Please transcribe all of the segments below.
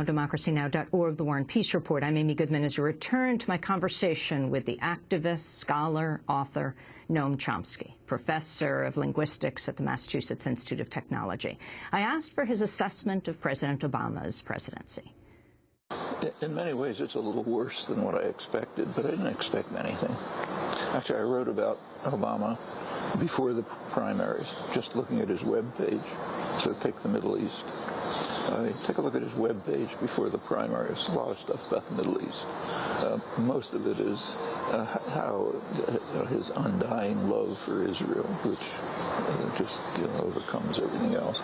Now, democracynow.org, The War and Peace Report. I'm Amy Goodman as we return to my conversation with the activist, scholar, author, Noam Chomsky, professor of linguistics at the Massachusetts Institute of Technology. I asked for his assessment of President Obama's presidency. In many ways, it's a little worse than what I expected, but I didn't expect anything. Actually, I wrote about Obama before the primaries, just looking at his web page. So take the Middle East. Take a look at his web page before the primaries. A lot of stuff about the Middle East. Most of it is how his undying love for Israel, which just overcomes everything else.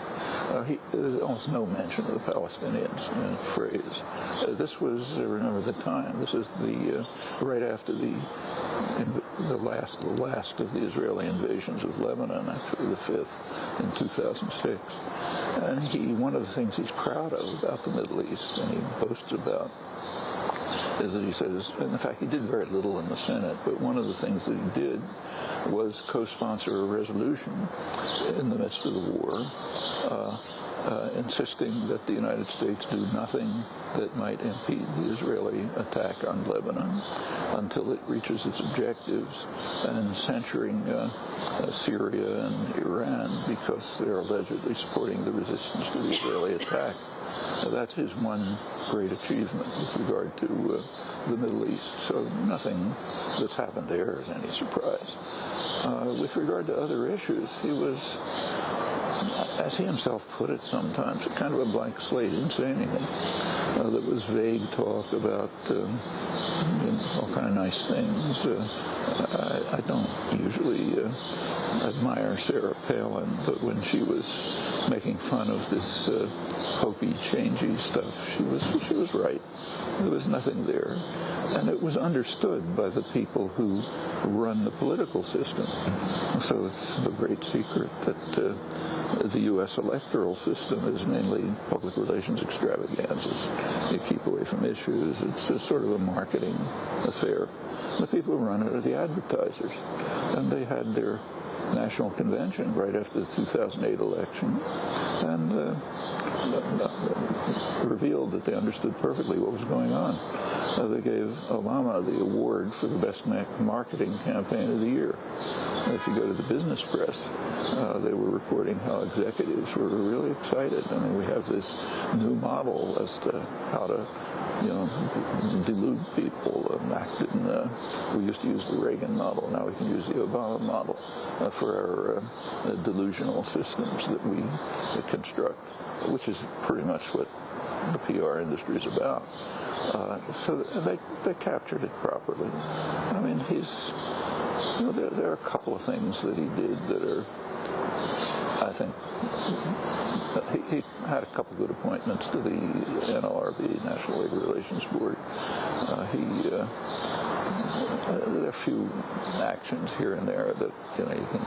There's almost no mention of the Palestinians in the phrase. This was, remember the time, this is the right after the last of the Israeli invasions of Lebanon, actually the fifth in 2006. And one of the things he's proud of about the Middle East, and he boasts about, is that he says, and in fact, he did very little in the Senate, but one of the things that he did was co-sponsor a resolution in the midst of the war, insisting that the United States do nothing that might impede the Israeli attack on Lebanon until it reaches its objectives, and censuring Syria and Iran because they're allegedly supporting the resistance to the Israeli attack. That's his one great achievement with regard to the Middle East. So nothing that's happened there is any surprise. With regard to other issues, he was, as he himself put it sometimes, kind of a blank slate. He didn't say anything. There was vague talk about all kind of nice things. I don't usually admire Sarah Palin, but when she was making fun of this hokey, changey stuff, she was right. There was nothing there. And it was understood by the people who run the political system. So it's a great secret that the U.S. electoral system is mainly public relations extravaganzas. You keep away from issues. It's sort of a marketing affair. The people who run it are the advertisers. And they had their national convention right after the 2008 election, and revealed that they understood perfectly what was going on. They gave Obama the award for the best marketing campaign of the year. If you go to the business press, they were reporting how executives were really excited. I mean, we have this new model as to how to, delude people. We used to use the Reagan model. Now we can use the Obama model for our delusional systems that we construct, which is pretty much what the PR industry is about. So they captured it properly. I mean, there are a couple of things that he did that are, I think, he had a couple of good appointments to the NLRB, National Labor Relations Board. There are a few actions here and there that you can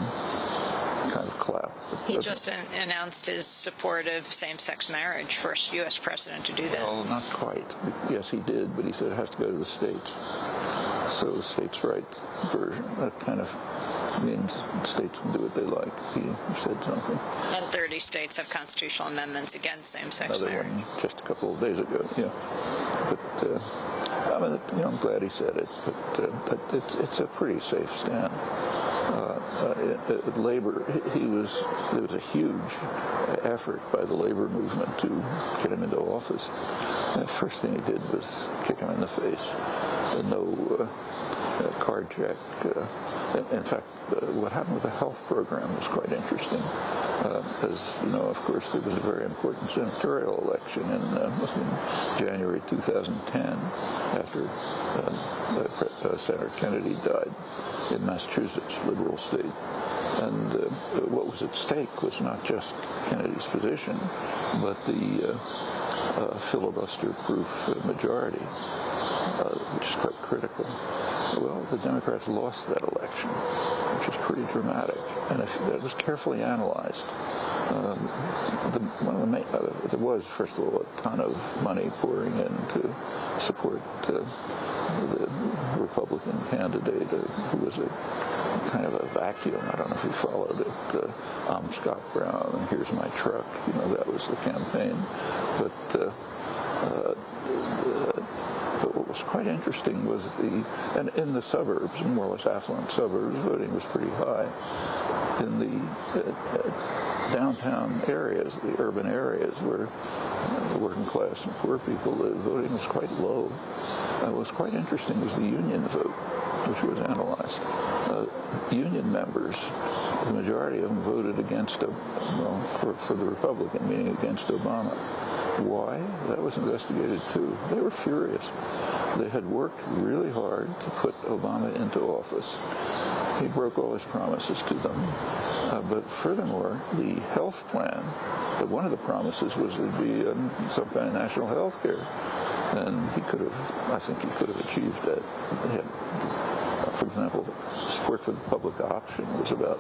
kind of clap. He just announced his support of same-sex marriage, first U.S. president to do that. Well, not quite. Yes, he did, but he said it has to go to the states. So the states' rights version, that kind of means states can do what they like. He said something. And 30 states have constitutional amendments against same-sex marriage. Another one just a couple of days ago, yeah. But I mean, I'm glad he said it, but it's a pretty safe stand. Labor, there was a huge effort by the labor movement to get him into office. And the first thing he did was kick him in the face. No card check. In fact, what happened with the health program was quite interesting. As you know, of course, there was a very important senatorial election in January 2010 after Senator Kennedy died in Massachusetts, liberal state. And what was at stake was not just Kennedy's position, but the filibuster-proof majority, which is quite critical. Well, the Democrats lost that election, which is pretty dramatic, and it was carefully analyzed. There was, first of all, a ton of money pouring in to support the Republican candidate, who was a kind of a vacuum. I don't know if you followed it. I'm Scott Brown, and here's my truck. That was the campaign. But But what was quite interesting was and in the suburbs, more or less affluent suburbs, voting was pretty high. In the downtown areas, the urban areas where working class and poor people live, voting was quite low. What was quite interesting was the union vote, which was analyzed. Union members, the majority of them voted against, for the Republican, meaning against Obama. Why? That was investigated too. They were furious. They had worked really hard to put Obama into office. He broke all his promises to them. But furthermore, the health plan, one of the promises was there'd be some kind of national health care. And I think he could have achieved that. For example, support for the public option was about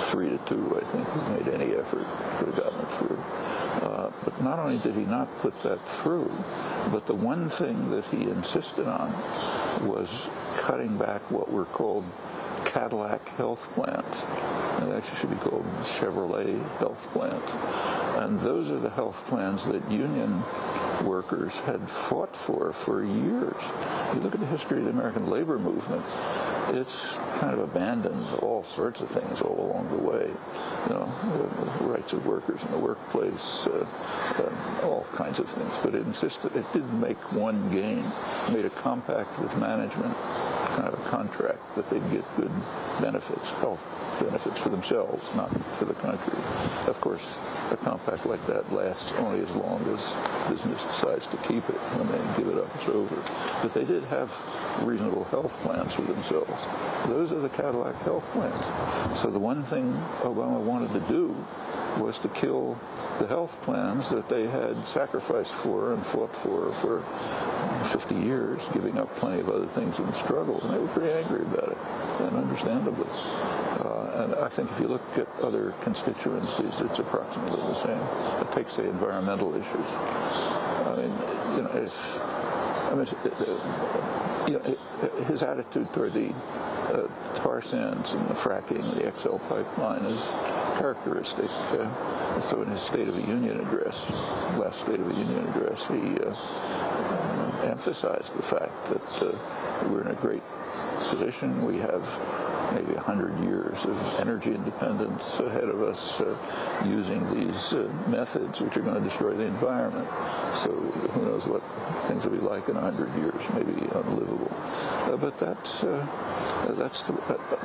3-2, I think. He made any effort, could have gotten it through. But not only did he not put that through, but the one thing that he insisted on was cutting back what were called Cadillac health plans. And they actually should be called Chevrolet health plans. And those are the health plans that union workers had fought for years. You look at the history of the American labor movement, it's kind of abandoned all sorts of things all along the way. The rights of workers in the workplace, all kinds of things. But it insisted, it did make one gain, made a compact with management, kind of a contract that they'd get good benefits, health benefits for themselves, not for the country. Of course, a compact like that lasts only as long as business decides to keep it. When they give it up, it's over. But they did have reasonable health plans for themselves. Those are the Cadillac health plans. So the one thing Obama wanted to do was to kill the health plans that they had sacrificed for and fought for 50 years, giving up plenty of other things in the struggle. And they were pretty angry about it, and understandably. And I think if you look at other constituencies, it's approximately the same. Take, say, environmental issues. His attitude toward the tar sands and the fracking, the XL pipeline, is characteristic. So in his State of the Union address, last State of the Union address, he emphasized the fact that we're in a great position. We have maybe 100 years of energy independence ahead of us using these methods which are going to destroy the environment. So who knows what things will be like in 100 years, maybe unlivable.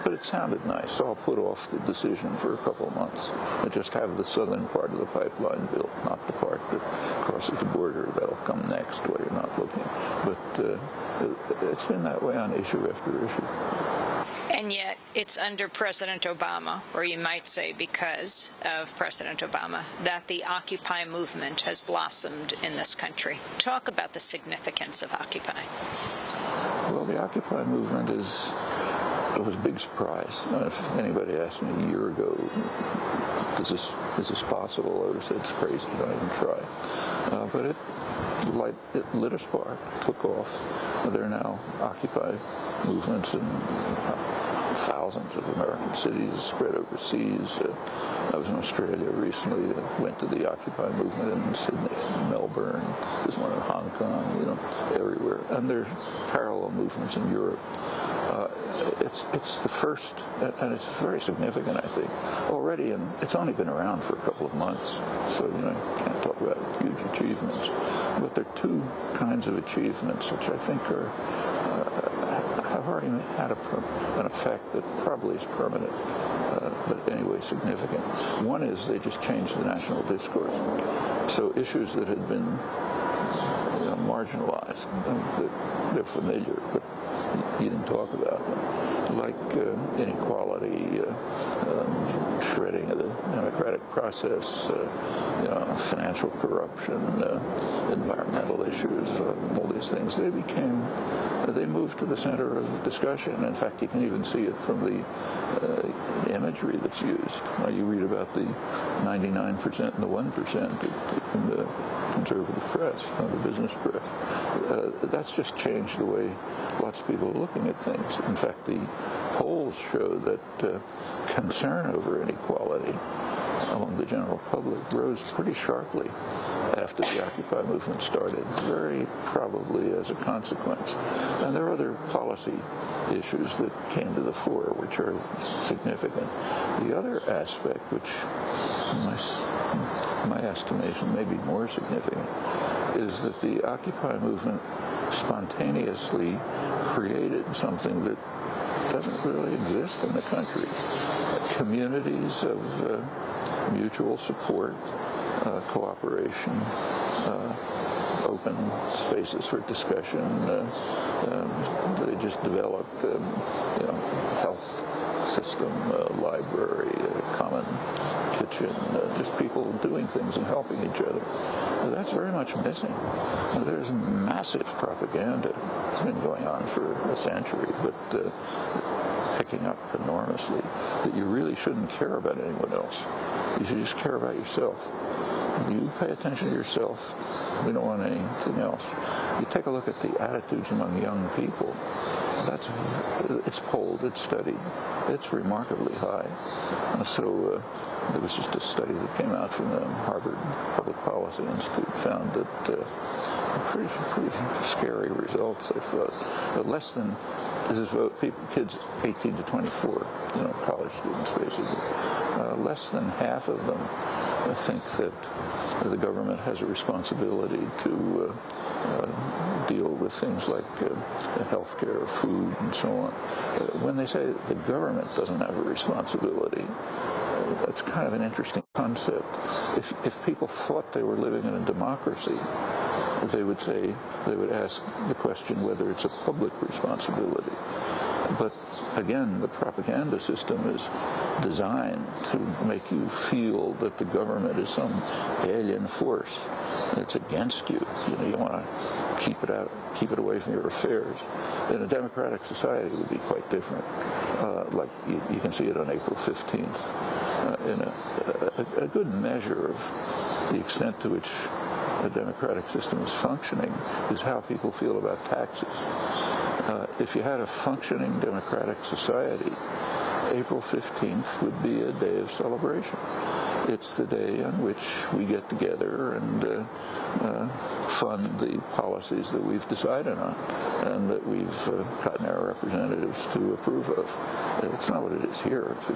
But it sounded nice, so I'll put off the decision for a couple of months and just have the southern part of the pipeline built, not the part that crosses the border. That'll come next while you're not looking. But it's been that way on issue after issue. And yet it's under President Obama, or you might say because of President Obama, that the Occupy movement has blossomed in this country. Talk about the significance of Occupy. Well, the Occupy movement it was a big surprise. If anybody asked me a year ago, is this possible, I would have said it's crazy, don't even try. But it lit a spark, took off. There are now Occupy movements in thousands of American cities spread overseas. I was in Australia recently, went to the Occupy movement in Sydney, Melbourne, there's one in Hong Kong, everywhere. And there's parallel movements in Europe. It's the first, and it's very significant, I think, already, and it's only been around for a couple of months, so, you can't talk about huge achievements. But there are two kinds of achievements which I think have already had an effect that probably is permanent, but anyway significant. One is they just changed the national discourse. So issues that had been marginalized, they're familiar, but you didn't talk about them, like inequality, shredding of the democratic process, financial corruption, environmental issues, all these things. They moved to the center of discussion. In fact, you can even see it from the imagery that's used. You read about the 99% and the 1% in the conservative press, the business press. That's just changed the way lots of people are looking at things. In fact, the polls show that concern over inequality among the general public rose pretty sharply after the Occupy movement started, very probably as a consequence. And there are other policy issues that came to the fore, which are significant. The other aspect, which in my estimation may be more significant, is that the Occupy movement spontaneously created something that doesn't really exist in the country. Communities of mutual support, cooperation, open spaces for discussion. They just developed health system, library, common kitchen, just people doing things and helping each other. That's very much missing. There's massive propaganda. It's been going on for a century, but picking up enormously, that you really shouldn't care about anyone else. You should just care about yourself. You pay attention to yourself. We don't want anything else. You take a look at the attitudes among young people. It's polled, it's studied. It's remarkably high. So there was just a study that came out from the Harvard Public Policy Institute, found that pretty scary results, I thought. Less than, this is vote kids 18 to 24, college students basically. Less than half of them think that the government has a responsibility to deal with things like health care, food, and so on. When they say the government doesn't have a responsibility, that's kind of an interesting concept. If people thought they were living in a democracy, they would ask the question whether it's a public responsibility. But again, the propaganda system is designed to make you feel that the government is some alien force that's against you. You want to keep it away from your affairs. In a democratic society, it would be quite different. Like you can see it on April 15th. In a good measure of the extent to which a democratic system is functioning is how people feel about taxes. If you had a functioning democratic society, April 15th would be a day of celebration. It's the day on which we get together and fund the policies that we've decided on and that we've gotten our representatives to approve of. It's not what it is here. It's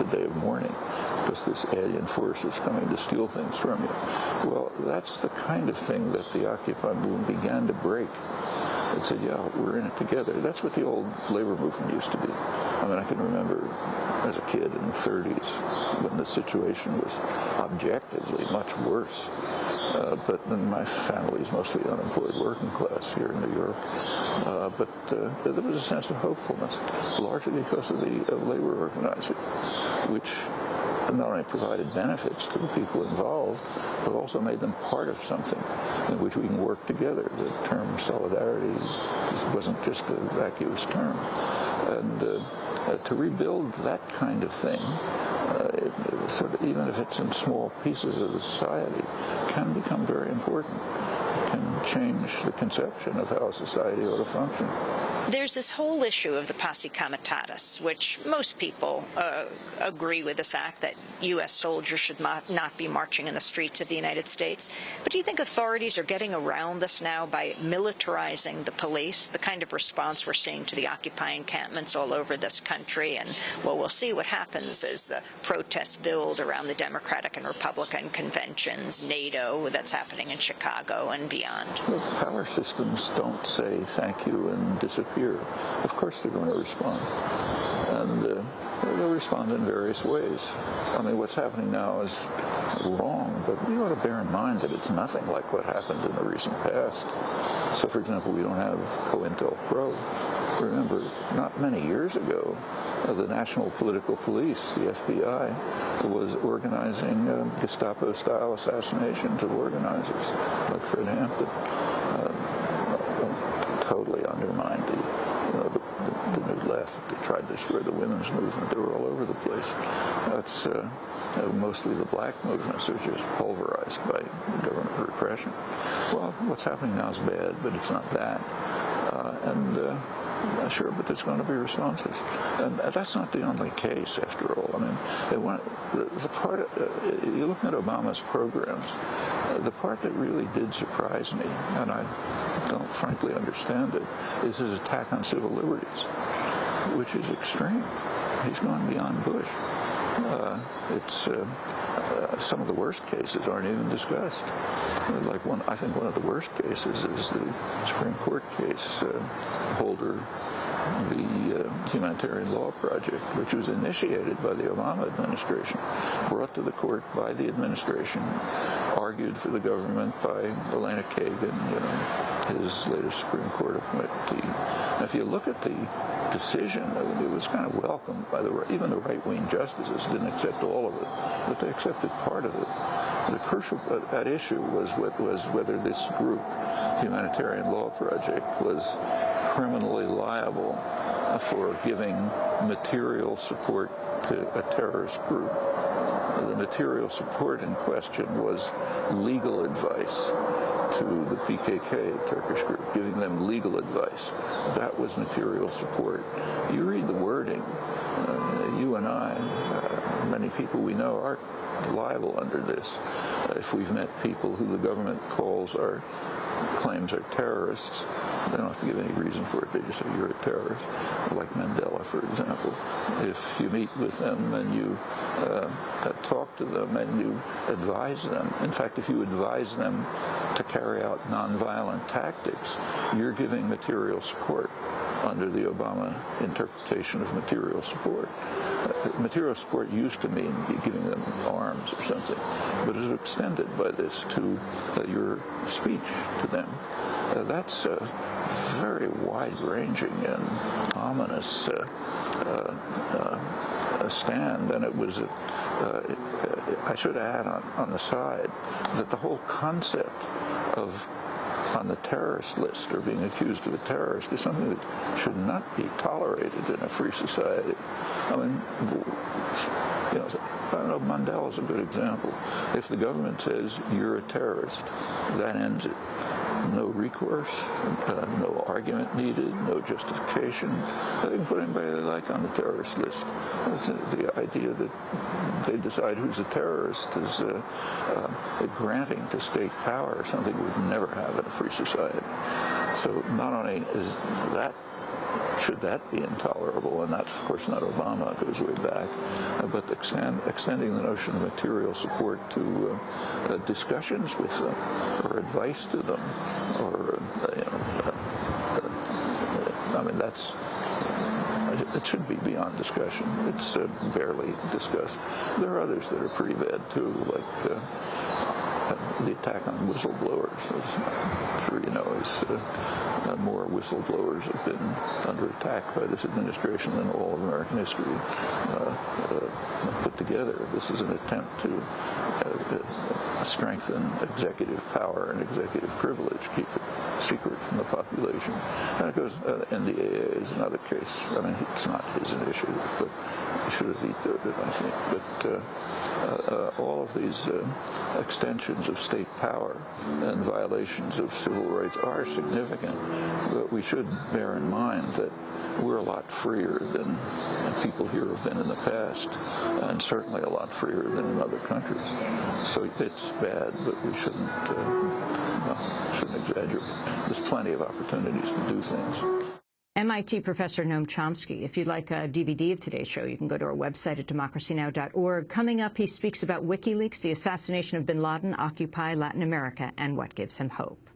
a day of mourning because this alien force is coming to steal things from you. Well, that's the kind of thing that the Occupy movement began to break. It said, yeah, we're in it together. That's what the old labor movement used to be. I mean, I can remember as a kid in the 30s when the situation was objectively much worse. But my family is mostly unemployed working class here in New York. But there was a sense of hopefulness, largely because of the labor organizing, which not only provided benefits to the people involved, but also made them part of something in which we can work together. The term solidarity wasn't just a vacuous term. And to rebuild that kind of thing, even if it's in small pieces of the society, can become very important. It can change the conception of how a society ought to function. There's this whole issue of the posse comitatus, which most people agree with this act that U.S. soldiers should not be marching in the streets of the United States. But do you think authorities are getting around this now by militarizing the police, the kind of response we're seeing to the Occupy encampments all over this country? And, well, we'll see what happens as the protests build around the Democratic and Republican conventions, NATO, that's happening in Chicago and beyond. Well, power systems don't say thank you and disappear. Of course they're going to respond. And they'll respond in various ways. I mean, what's happening now is wrong, but we ought to bear in mind that it's nothing like what happened in the recent past. So, for example, we don't have COINTELPRO. Remember, not many years ago, the National Political Police, the FBI, was organizing Gestapo-style assassinations of organizers, like Fred Hampton. Totally undermined the new left. They tried to destroy the women's movement. They were all over the place. That's mostly the black movements are just pulverized by government repression. Well, what's happening now is bad, but it's not that. Sure, but there's going to be responses. And that's not the only case, after all. I mean, you look at Obama's programs, The part that really did surprise me, and I don't frankly understand it, is his attack on civil liberties, which is extreme. He's gone beyond Bush. Some of the worst cases aren't even discussed. I think one of the worst cases is the Supreme Court case, Holder, the Humanitarian Law Project, which was initiated by the Obama administration, brought to the court by the administration, argued for the government by Elena Kagan, his latest Supreme Court appointee. Now, if you look at the decision, it was kind of welcomed by even the right-wing justices didn't accept all of it, but they accepted part of it. The crucial at issue was whether this group, Humanitarian Law Project, was criminally liable for giving material support to a terrorist group. The material support in question was legal advice to the PKK, Turkish group, giving them legal advice. That was material support. You read the wording, you and I, many people we know are liable under this. If we've met people who the government claims are terrorists, they don't have to give any reason for it. They just say you're a terrorist, like Mandela, for example. If you meet with them and you talk to them and you advise them, in fact, if you advise them to carry out nonviolent tactics, you're giving material support under the Obama interpretation of material support. Material support used to mean giving them arms or something, but it is extended by this to your speech to them. That's a very wide-ranging and ominous stand, and it was, I should add on the side, that the whole concept of on the terrorist list or being accused of a terrorist is something that should not be tolerated in a free society. I mean, I don't know, Mandela is a good example. If the government says you're a terrorist, that ends it. No recourse, no argument needed, no justification. They can put anybody they like on the terrorist list. It's the idea that they decide who's a terrorist is granting to state power or something we'd never have in a free society. So not only is that, should that be intolerable, and that's of course not Obama, it goes way back, but extending the notion of material support to discussions with them, or advice to them, or I mean, it should be beyond discussion. It's barely discussed. There are others that are pretty bad too, like the attack on whistleblowers. I'm sure you know, more whistleblowers have been under attack by this administration than all of American history put together. This is an attempt to strengthen executive power and executive privilege, keep it secret from the population. And it goes, NDAA is another case. I mean, it's not his initiative, but he should have vetoed it, I think. But all of these extensions of state power and violations of civil rights are significant, but we should bear in mind that we're a lot freer than people here have been in the past, and certainly a lot freer than in other countries. So it's bad, but we shouldn't exaggerate. There's plenty of opportunities to do things. MIT professor Noam Chomsky. If you'd like a DVD of today's show, you can go to our website at democracynow.org. Coming up, he speaks about WikiLeaks, the assassination of bin Laden, Occupy Latin America, and what gives him hope.